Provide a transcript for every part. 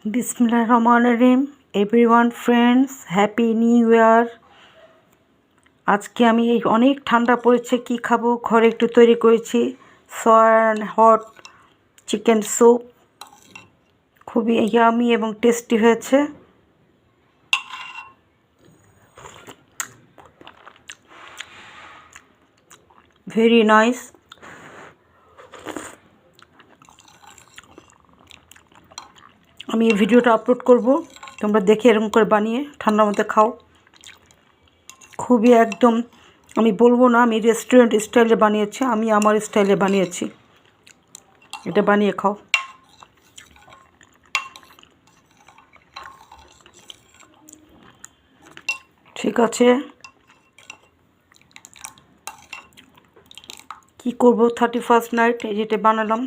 বিসমিল্লাহির রহমানির রহিম। Everyone friends, happy new year. আজকে আমি এই অনেক ঠান্ডা পড়েছে, কি খাবো, ঘরে একটু তৈরি করেছি soya and hot chicken soup. খুবই ইয়ামি এবং টেস্টি হয়েছে। Very nice. আমি এই ভিডিওটা আপলোড করব, তোমরা দেখে এরকম করে বানিয়ে ঠান্ডার মধ্যে খাও। খুবই একদম, আমি বলবো না আমি রেস্টুরেন্ট স্টাইলে বানিয়েছি, আমি আমার স্টাইলে বানিয়েছি। এটা বানিয়ে খাও। ঠিক আছে, কি করব, 31st নাইট এই যেটা বানালাম,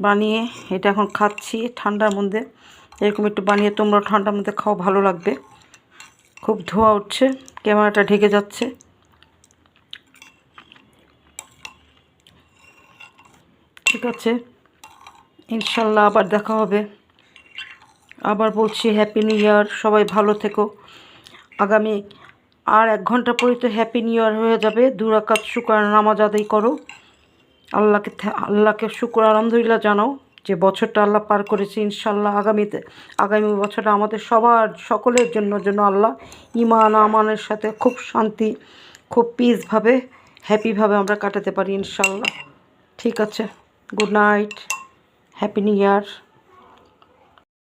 বানিয়ে এটা এখন খাচ্ছি ঠান্ডার মধ্যে। এরকম একটু বানিয়ে তোমরা ঠান্ডার মধ্যে খাও, ভালো লাগবে। খুব ধোঁয়া উঠছে, ক্যামেরাটা ঢেকে যাচ্ছে। ঠিক আছে, ইনশাল্লাহ আবার দেখা হবে। আবার বলছি হ্যাপি নিউ ইয়ার, সবাই ভালো থেকো। আগামী আর 1 ঘন্টা পরেই তো হ্যাপি নিউ ইয়ার হয়ে যাবে। 2 রাকাত শুকরানা নামাজ আদায় করো, আল্লাহকে শুকর আলহামদুলিল্লাহ জানাও যে বছরটা আল্লাহ পার করেছে। ইনশাল্লাহ আগামী বছরটা আমাদের সকলের জন্য আল্লাহ ইমান আমানের সাথে খুব শান্তি, খুব পিসভাবে, হ্যাপিভাবে আমরা কাটাতে পারি ইনশাল্লাহ। ঠিক আছে, গুড নাইট, হ্যাপি নিউ ইয়ার।